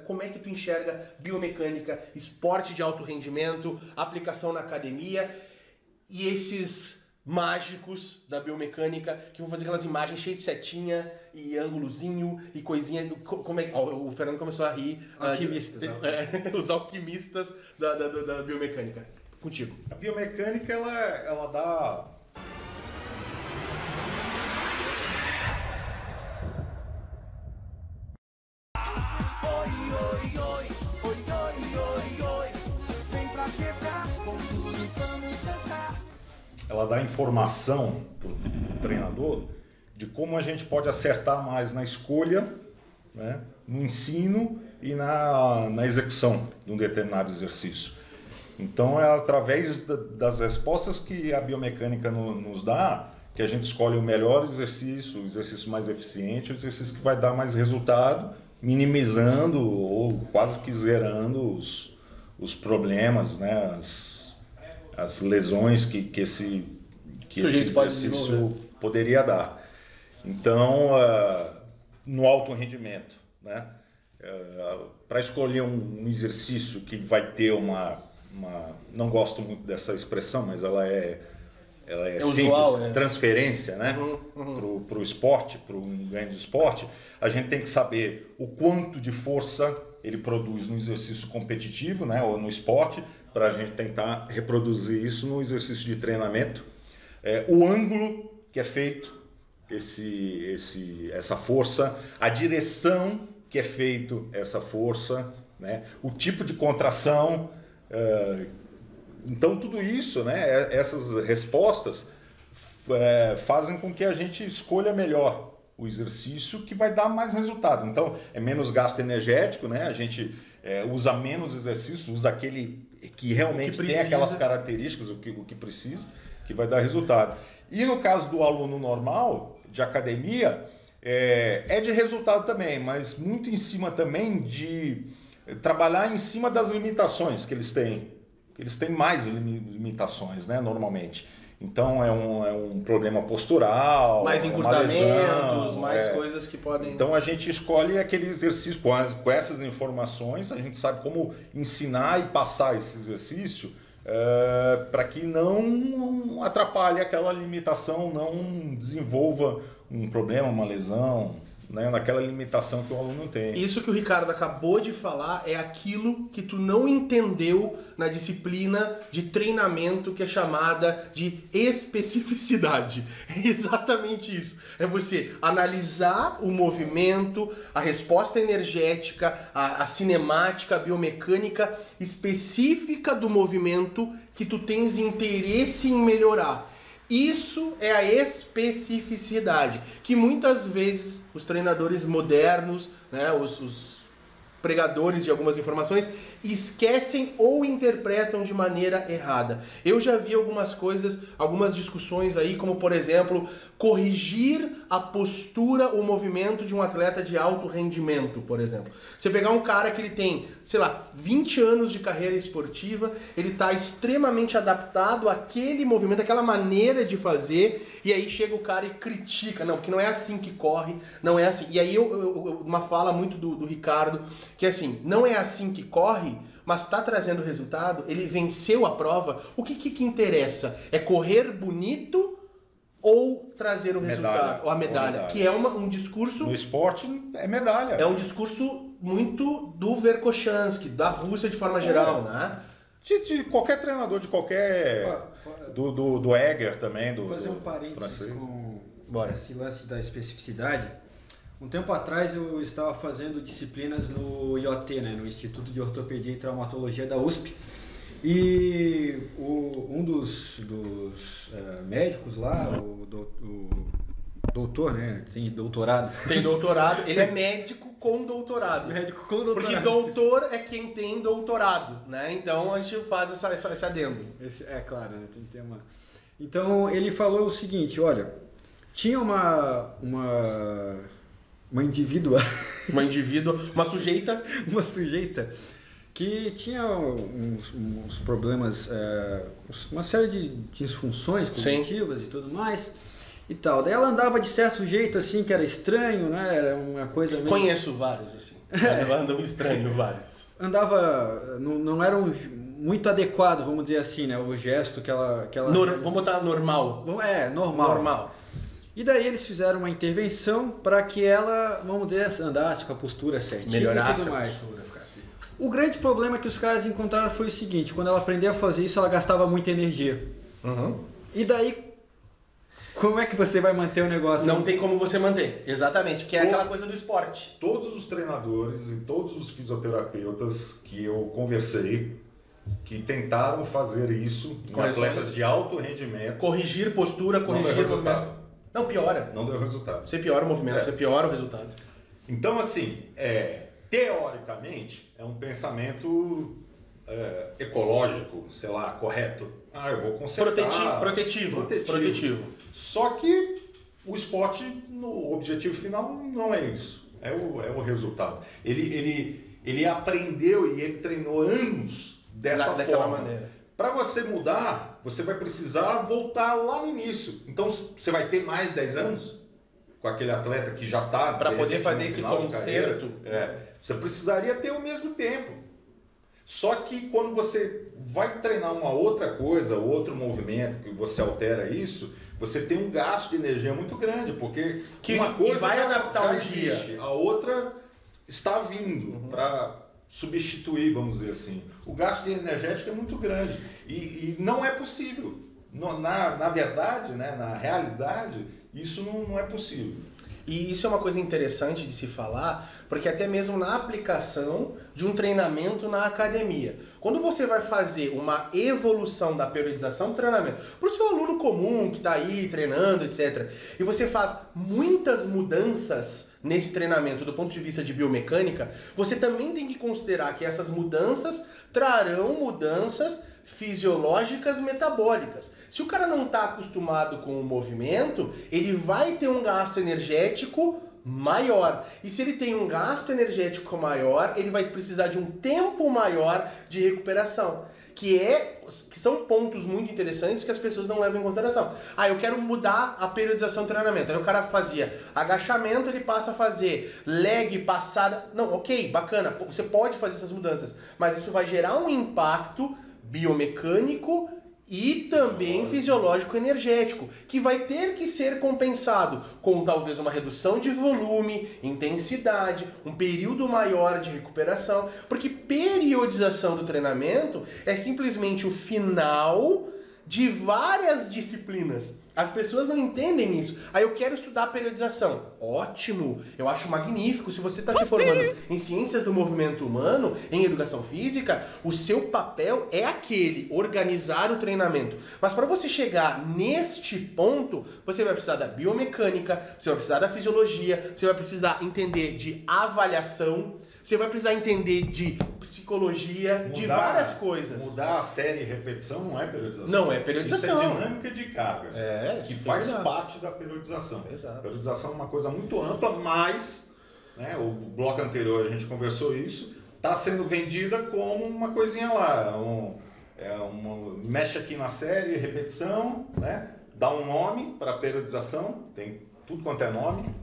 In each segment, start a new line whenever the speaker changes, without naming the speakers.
Como é que tu enxerga biomecânica, esporte de alto rendimento, aplicação na academia e esses mágicos da biomecânica que vão fazer aquelas imagens cheias de setinha e ângulozinho e coisinha. Como é, o Fernando começou a rir.
Alquimistas.
Os alquimistas da biomecânica. Contigo.
A biomecânica, ela dá... Ela dá informação para o treinador de como a gente pode acertar mais na escolha, né, no ensino e na execução de um determinado exercício. Então é através das respostas que a biomecânica nos dá que a gente escolhe o melhor exercício, o exercício mais eficiente, o exercício que vai dar mais resultado, minimizando ou quase que zerando os problemas, né, as lesões que esse exercício poderia dar. Então, no alto rendimento, né, para escolher um exercício que vai ter não gosto muito dessa expressão, mas ela é simples,
usual,
transferência, né, para o esporte, para um ganho de esporte, a gente tem que saber o quanto de força ele produz no exercício competitivo, né, ou no esporte, para a gente tentar reproduzir isso no exercício de treinamento. O ângulo que é feito, essa força, a direção que é feito essa força, né, o tipo de contração. Então tudo isso, né, essas respostas fazem com que a gente escolha melhor o exercício que vai dar mais resultado. Então é menos gasto energético, né, a gente usa menos exercícios, usa aquele que realmente tem aquelas características, o que precisa, que vai dar resultado. E no caso do aluno normal, de academia, é de resultado também, mas muito em cima também de trabalhar em cima das limitações que eles têm. Eles têm mais limitações, né, normalmente. Então é um problema postural,
mais encurtamentos, mais coisas que podem...
Então a gente escolhe aquele exercício com essas informações, a gente sabe como ensinar e passar esse exercício para que não atrapalhe aquela limitação, não desenvolva um problema, uma lesão, né, naquela limitação que o aluno tem.
Isso que o Ricardo acabou de falar é aquilo que tu não entendeu na disciplina de treinamento que é chamada de especificidade. É exatamente isso. É você analisar o movimento, a resposta energética, a cinemática, a biomecânica específica do movimento que tu tens interesse em melhorar. Isso é a especificidade, que muitas vezes os treinadores modernos, né, os pregadores de algumas informações, esquecem ou interpretam de maneira errada. Eu já vi algumas coisas, algumas discussões aí, como por exemplo, corrigir a postura, o movimento de um atleta de alto rendimento, por exemplo. Você pegar um cara que ele tem, sei lá, 20 anos de carreira esportiva, ele está extremamente adaptado àquele movimento, àquela maneira de fazer, e aí chega o cara e critica, não, porque não é assim que corre, não é assim. E aí uma fala muito do Ricardo, que é assim, não é assim que corre, mas está trazendo resultado, ele venceu a prova, o que interessa? É correr bonito ou trazer o resultado? Ou a medalha. Que é um discurso...
No esporte é medalha.
É um discurso muito do Verkhoshansky, da Rússia de forma geral, né?
De qualquer treinador, de qualquer... Do Egger também,
Vou fazer um parênteses
francês.
com esse lance da especificidade. Um tempo atrás eu estava fazendo disciplinas no IOT, né, no Instituto de Ortopedia e Traumatologia da USP, e um dos médicos lá, o doutor, né, tem doutorado.
Tem doutorado, ele é médico com doutorado.
Médico com doutorado.
Porque doutor é quem tem doutorado, né? Então a gente faz esse adendo.
É claro, né, tem que ter uma... Então ele falou o seguinte, olha, tinha uma indivídua...
Uma sujeita...
Uma sujeita que tinha uns problemas, uma série de disfunções cognitivas e tudo mais, e tal. Daí ela andava de certo jeito, assim, que era estranho, né? Era uma coisa meio...
Conheço vários, assim. Andam estranho, vários.
Andava... Não era muito adequado, vamos dizer assim, né? O gesto que ela...
Vamos botar normal.
Normal. E daí eles fizeram uma intervenção para que ela, vamos dizer, andasse com a postura certinha
Melhorasse
e tudo mais.
a postura, ficasse...
O grande problema que os caras encontraram foi o seguinte: quando ela aprendeu a fazer isso, ela gastava muita energia.
Uhum.
E daí, como é que você vai manter o negócio?
Não tem como você manter, exatamente, que é aquela coisa do esporte.
Todos os treinadores e todos os fisioterapeutas que eu conversei, que tentaram fazer isso em atletas de alto rendimento...
Corrigir postura, corrigir movimento. Não, piora.
Não deu resultado.
Você piora o movimento, você piora o resultado.
Então, assim, teoricamente, é um pensamento ecológico, sei lá, correto. Eu vou consertar.
Protetivo.
Só que o esporte, no objetivo final, não é isso. É o resultado. Ele aprendeu e ele treinou anos daquela maneira. Para você mudar, você vai precisar voltar lá no início. Então, você vai ter mais 10 anos com aquele atleta que já está...
Para poder fazer esse conserto.
Você precisaria ter o mesmo tempo. Só que quando você vai treinar uma outra coisa, outro movimento, que você altera isso, você tem um gasto de energia muito grande, porque uma coisa
vai adaptar um dia,
a outra está vindo para substituir, vamos dizer assim. O gasto de energético é muito grande e não é possível. Na verdade, né, na realidade, isso não é possível.
E isso é uma coisa interessante de se falar, porque até mesmo na aplicação de um treinamento na academia. Quando você vai fazer uma evolução da periodização do treinamento, para o seu aluno comum que está aí treinando, etc., e você faz muitas mudanças nesse treinamento do ponto de vista de biomecânica, você também tem que considerar que essas mudanças trarão mudanças fisiológicas metabólicas. Se o cara não está acostumado com o movimento, ele vai ter um gasto energético maior. E se ele tem um gasto energético maior, ele vai precisar de um tempo maior de recuperação. Que são pontos muito interessantes que as pessoas não levam em consideração. Eu quero mudar a periodização do treinamento. Aí o cara fazia agachamento, ele passa a fazer leg, passada. Não, ok, bacana. Você pode fazer essas mudanças, mas isso vai gerar um impacto biomecânico e também fisiológico energético, que vai ter que ser compensado com talvez uma redução de volume, intensidade, um período maior de recuperação, porque periodização do treinamento é simplesmente o final de várias disciplinas. As pessoas não entendem isso. Eu quero estudar periodização. Ótimo, eu acho magnífico. Se você está se formando em ciências do movimento humano, em educação física, o seu papel é aquele, organizar o treinamento. Mas para você chegar neste ponto, você vai precisar da biomecânica, você vai precisar da fisiologia, você vai precisar entender de avaliação, você vai precisar entender de psicologia, de várias coisas.
Mudar a série e repetição não é periodização.
Não é periodização.
Isso é dinâmica de cargas. Que faz parte da periodização.
Exato.
Periodização é uma coisa muito ampla, mas, né, o bloco anterior a gente conversou isso, está sendo vendida como uma coisinha lá. Mexe aqui na série, repetição, né, dá um nome para a periodização, tem tudo quanto é nome.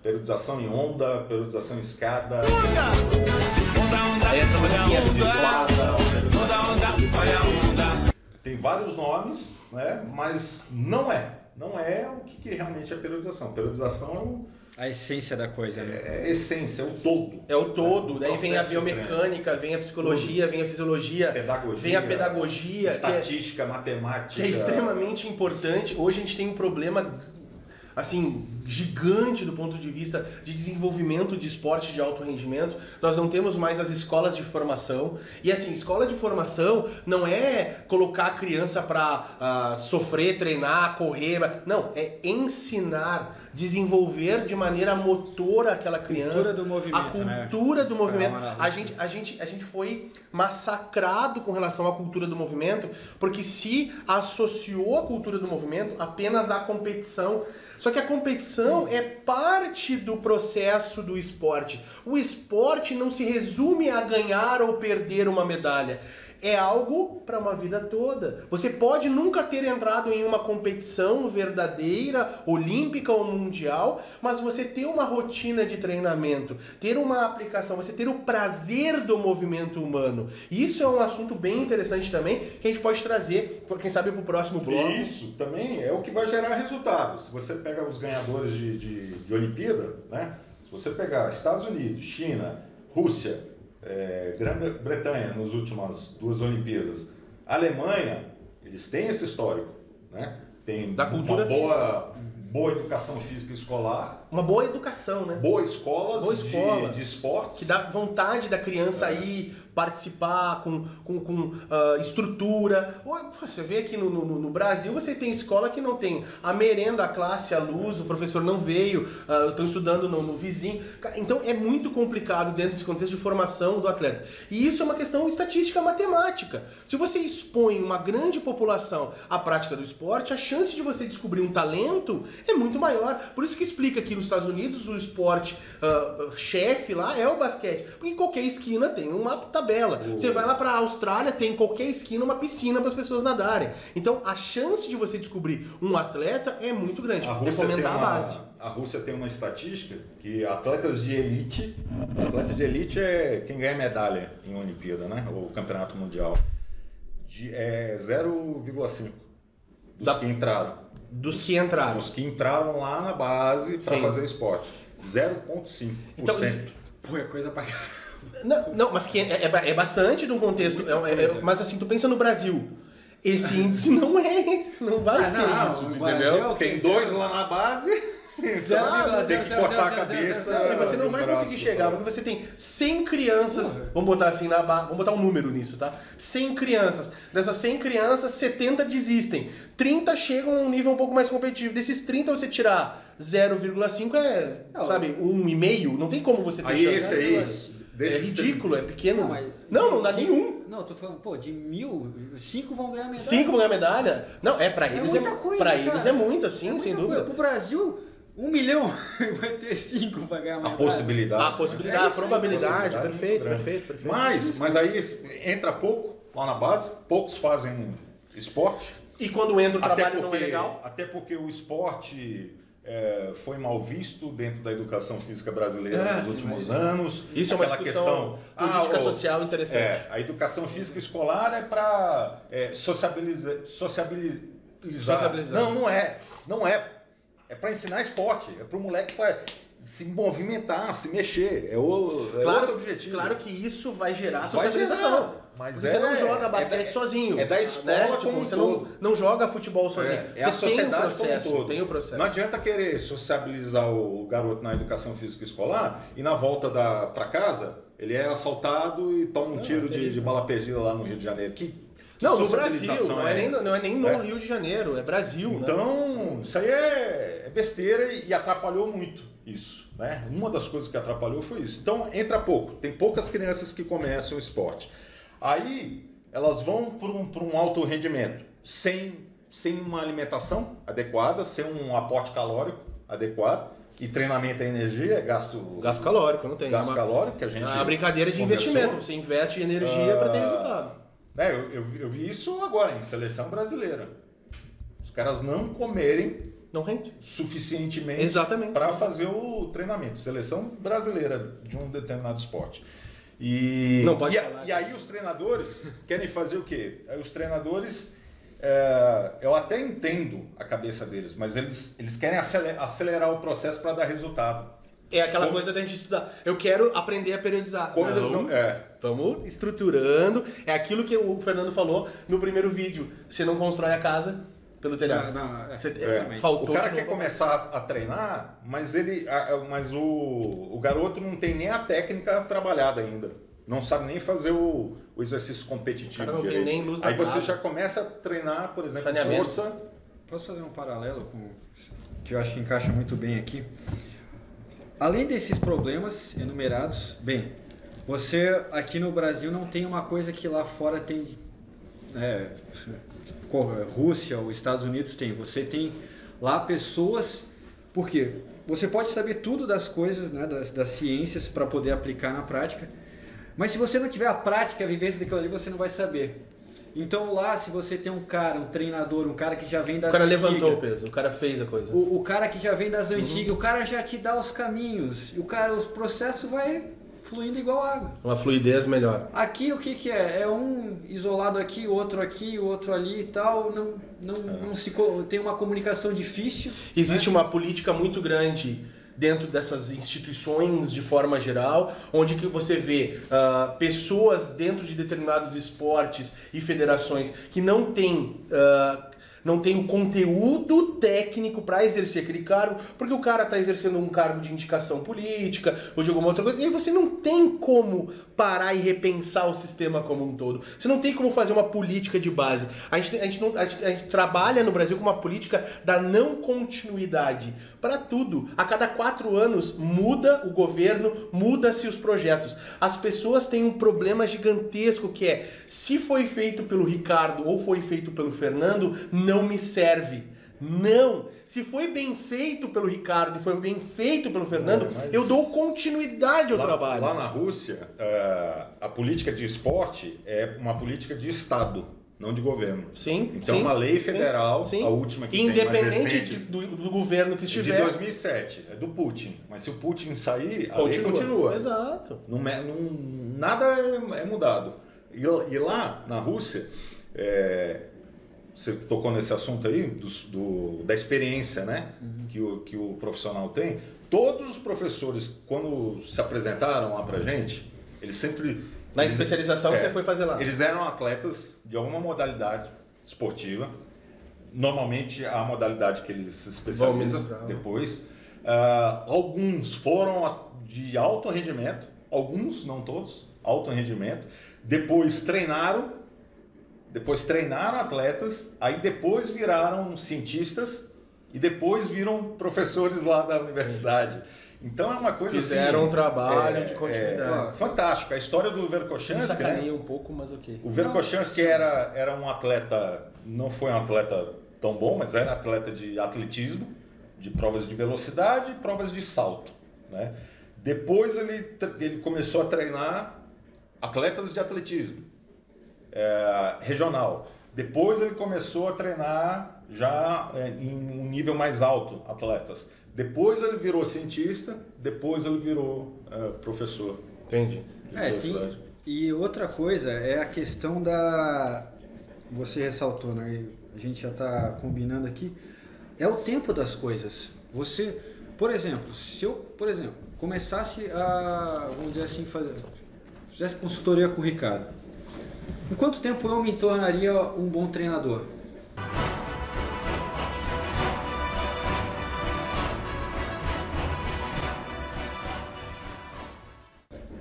Periodização em onda, periodização em escada. Tem vários nomes, né? Mas não é o que realmente é periodização. Periodização
a essência da coisa, né?
É a essência, é o todo.
É o todo. Daí vem a biomecânica, vem a psicologia, vem a fisiologia, vem a pedagogia,
estatística, matemática.
Que é extremamente importante. Hoje a gente tem um problema assim, gigante do ponto de vista de desenvolvimento de esporte de alto rendimento. Nós não temos mais as escolas de formação. E assim, escola de formação não é colocar a criança para sofrer, treinar, correr. Não, é ensinar, desenvolver de maneira motora aquela criança.
Cultura do movimento,
a cultura do movimento. A gente foi massacrado com relação à cultura do movimento, porque se associou a cultura do movimento apenas à competição. Só que a competição é parte do processo do esporte. O esporte não se resume a ganhar ou perder uma medalha. é algo para uma vida toda. Você pode nunca ter entrado em uma competição verdadeira, olímpica ou mundial, mas você ter uma rotina de treinamento, ter uma aplicação, você ter o prazer do movimento humano. Isso é um assunto bem interessante também, que a gente pode trazer, quem sabe, para o próximo bloco.
Isso também é o que vai gerar resultados. Se você pega os ganhadores de Olimpíada, né? Se você pegar Estados Unidos, China, Rússia, Grã-Bretanha nas últimas 2 Olimpíadas, Alemanha, eles têm esse histórico, né? Tem
da cultura
uma boa educação física escolar.
Uma boa educação, né?
Boas escolas de esporte.
Que dá vontade da criança ir participar com estrutura. Você vê aqui no Brasil, você tem escola que não tem a merenda, a classe, a luz, o professor não veio, estão estudando no vizinho. Então é muito complicado dentro desse contexto de formação do atleta. E isso é uma questão estatística matemática. Se você expõe uma grande população à prática do esporte, a chance de você descobrir um talento é muito maior. Por isso que explica que nos Estados Unidos o esporte chefe lá é o basquete. Porque em qualquer esquina tem uma tabela. Você vai lá para a Austrália, tem em qualquer esquina uma piscina para as pessoas nadarem. Então a chance de você descobrir um atleta é muito grande. Recomendar a base.
A Rússia tem uma estatística que atletas de elite, atleta de elite é quem ganha medalha em Olimpíada, né? Ou campeonato mundial. É 0,5 que entraram.
Dos que entraram.
Os que entraram lá na base para fazer esporte. 0,5%.
Então,
é coisa pra caramba.
Não, mas que é bastante de um contexto. Mas assim, tu pensa no Brasil. Esse índice não vai ser isso, entendeu?
Tem 2 lá na base. Tem que cortar a cabeça.
E você não vai conseguir chegar, porque você tem 100 crianças, vamos botar assim vamos botar um número nisso, tá? 100 crianças. Dessas 100 crianças, 70 desistem. 30 chegam a um nível um pouco mais competitivo. Desses 30 você tirar 0,5 sabe, 1,5. Não tem como você ter
chance. Esse aí...
É ridículo, é pequeno. Não dá nenhum.
Não, tô falando, de 1.000, 5 vão ganhar medalha.
5 vão ganhar medalha? Não, pra eles
muita coisa,
pra eles é muito, assim, sem dúvida.
Pro Brasil, 1 milhão vai ter 5 para ganhar medalha.
A possibilidade,
a probabilidade, perfeito.
Mas aí entra pouco lá na base, poucos fazem esporte.
E quando entra o trabalho não é legal?
Até porque o esporte... foi mal visto dentro da educação física brasileira nos últimos anos.
Isso é uma discussão política social interessante.
A educação física escolar é para sociabilizar. Não é. É para ensinar esporte. É para o moleque se movimentar, se mexer. É outro objetivo.
Claro que isso vai gerar sociabilização. Mas você não joga basquete sozinho.
É da escola como
você não joga futebol sozinho.
Você a sociedade
tem o processo.
Não adianta querer sociabilizar o garoto na educação física escolar e na volta para casa ele é assaltado e toma um tiro de bala perdida lá no Rio de Janeiro.
No Brasil, não é nem no Rio de Janeiro, é Brasil.
Então, isso aí é besteira e atrapalhou muito isso. Né? Uma das coisas que atrapalhou foi isso. Então, entra pouco. Tem poucas crianças que começam o esporte. Aí, elas vão para um alto rendimento, sem uma alimentação adequada, sem um aporte calórico adequado. E treinamento é energia, é gasto
calórico, não tem.
Gasto calórico que a gente...
É uma brincadeira de investimento. Você investe em energia para ter resultado.
Eu vi isso agora em seleção brasileira. Os caras não comerem suficientemente para fazer o treinamento. Seleção brasileira de um determinado esporte. E aí os treinadores querem fazer o quê? Aí os treinadores, eu até entendo a cabeça deles, mas eles querem acelerar o processo para dar resultado.
É aquela coisa da gente estudar. Eu quero aprender a periodizar. Vamos estruturando. É aquilo que o Fernando falou no primeiro vídeo. Você não constrói a casa pelo telhado.
O cara quer começar a treinar, mas o garoto não tem nem a técnica trabalhada ainda. Não sabe nem fazer o exercício competitivo.
O cara não tem nem luz na
Aí você já começa a treinar, por exemplo, força.
Posso fazer um paralelo com que eu acho que encaixa muito bem aqui? Além desses problemas enumerados, você aqui no Brasil não tem uma coisa que lá fora tem, Rússia ou Estados Unidos tem. Você tem lá pessoas, porque você pode saber tudo das coisas, né, das ciências para poder aplicar na prática, Mas se você não tiver a prática, a vivência daquilo ali, você não vai saber. Então lá, se você tem um cara, um treinador, um cara que já vem das
O cara
antigas,
levantou o peso, o cara fez a coisa.
o cara que já vem das antigas, o cara já te dá os caminhos, e o processo vai fluindo igual água.
Uma fluidez melhor.
Aqui o que é? É um isolado aqui, o outro ali e tal, não se tem uma comunicação difícil.
Existe
né?
uma política muito grande dentro dessas instituições de forma geral, onde que você vê pessoas dentro de determinados esportes e federações que não têm o conteúdo técnico para exercer aquele cargo, porque o cara está exercendo um cargo de indicação política ou de alguma outra coisa, e aí você não tem como parar e repensar o sistema como um todo. Você não tem como fazer uma política de base. A gente trabalha no Brasil com uma política da não continuidade para tudo. A cada 4 anos muda o governo, muda-se os projetos. As pessoas têm um problema gigantesco que é, se foi feito pelo Ricardo ou foi feito pelo Fernando, não me serve. Não! Se foi bem feito pelo Ricardo e foi bem feito pelo Fernando, eu dou continuidade ao trabalho.
Lá na Rússia, a política de esporte é uma política de Estado, não de governo.
Sim.
Então,
sim,
uma lei federal,
sim.
a última que
independente
tem mais recente,
do governo que estiver.
de 2007, é do Putin. Mas se o Putin sair, a
continua.
lei continua.
Exato.
Nada é mudado. E lá na Rússia, você tocou nesse assunto aí, da experiência, né? Que o profissional tem. Todos os professores, quando se apresentaram lá pra gente, eles sempre...
Na especialização que você foi fazer lá.
Eles eram atletas de alguma modalidade esportiva. Normalmente a modalidade que eles se especializam depois. Alguns foram de alto rendimento, alguns, não todos, alto rendimento. Depois treinaram atletas, aí depois viraram cientistas e depois viram professores lá da universidade. Então é uma coisa
Fizeram
assim,
um trabalho de continuidade.
Fantástico. A história do Verkhoshansky, né?
Um pouco, mas ok.
O Verkhoshansky era um atleta, não foi um atleta tão bom, mas era atleta de atletismo, de provas de velocidade e provas de salto, né? Depois ele começou a treinar atletas de atletismo regional. Depois ele começou a treinar já em um nível mais alto, atletas. Depois ele virou cientista, depois ele virou professor.
Entendi.
E outra coisa é a questão da... Você ressaltou, né? A gente já está combinando aqui. É o tempo das coisas. Você, por exemplo, se eu, começasse a, vamos dizer assim, fizesse consultoria com o Ricardo, em quanto tempo eu me tornaria um bom treinador?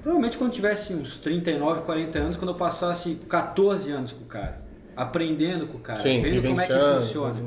Provavelmente quando tivesse uns 39, 40 anos, quando eu passasse 14 anos com o cara, aprendendo com o cara, vendo como é que funciona.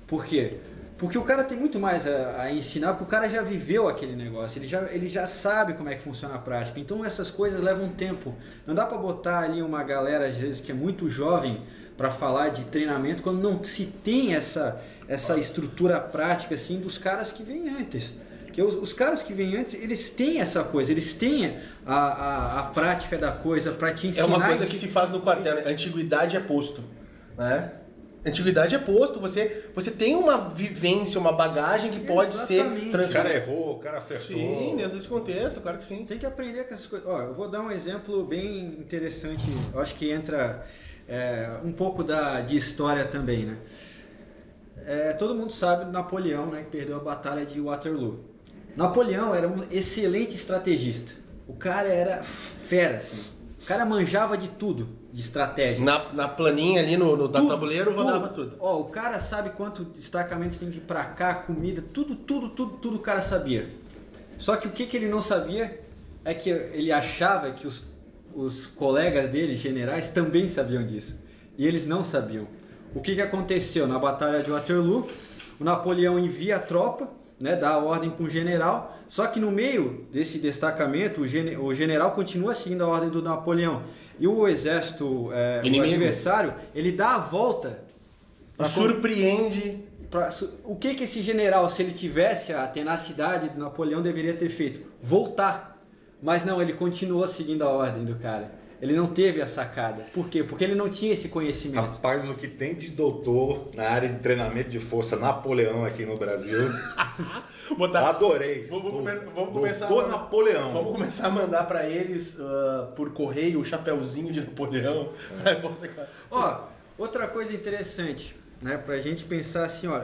Por quê? Porque o cara tem muito mais a ensinar, porque o cara já viveu aquele negócio, ele já sabe como é que funciona a prática. Então essas coisas levam tempo. Não dá para botar ali uma galera, às vezes, que é muito jovem para falar de treinamento, quando não se tem essa estrutura prática assim dos caras que vêm antes. Porque os caras que vêm antes, eles têm essa coisa, eles têm a prática da coisa para te ensinar.
É uma coisa que se faz no quartel, né? Antiguidade é posto, né? Antiguidade é posto, você tem uma vivência, uma bagagem que pode ser transformada.
O cara errou, o cara acertou.
Sim, dentro desse contexto, claro que sim.
Tem que aprender com essas coisas. Ó, eu vou dar um exemplo bem interessante, eu acho que entra um pouco de história também, né? Todo mundo sabe Napoleão, né, que perdeu a batalha de Waterloo. Napoleão era um excelente estrategista. O cara era fera, assim. O cara manjava de tudo, de estratégia.
Na planinha ali no tabuleiro rodava tudo.
Ó, o cara sabe quanto destacamento tem que ir pra cá, comida, tudo o cara sabia. Só que o que ele não sabia é que ele achava que os colegas dele, generais, também sabiam disso. E eles não sabiam. O que aconteceu na Batalha de Waterloo? O Napoleão envia a tropa, né, dá a ordem para um general, só que no meio desse destacamento o general continua seguindo a ordem do Napoleão. E o exército, o adversário, ele dá a volta.
Surpreende.
O que esse general, se ele tivesse a tenacidade do Napoleão, deveria ter feito? Voltar. Mas não, ele continuou seguindo a ordem do cara. Ele não teve a sacada. Por quê? Porque ele não tinha esse conhecimento.
Rapaz, o que tem de doutor na área de treinamento de força Napoleão aqui no Brasil. Adorei.
Vamos começar.
Doutor Napoleão.
Vamos começar a mandar para eles por correio o chapeuzinho de Napoleão.
Ó, outra coisa interessante, né, pra gente pensar assim, ó,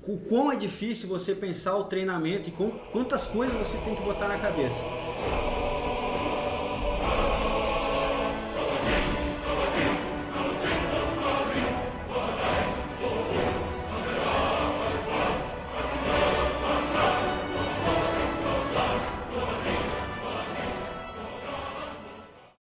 o quão é difícil você pensar o treinamento e quantas coisas você tem que botar na cabeça.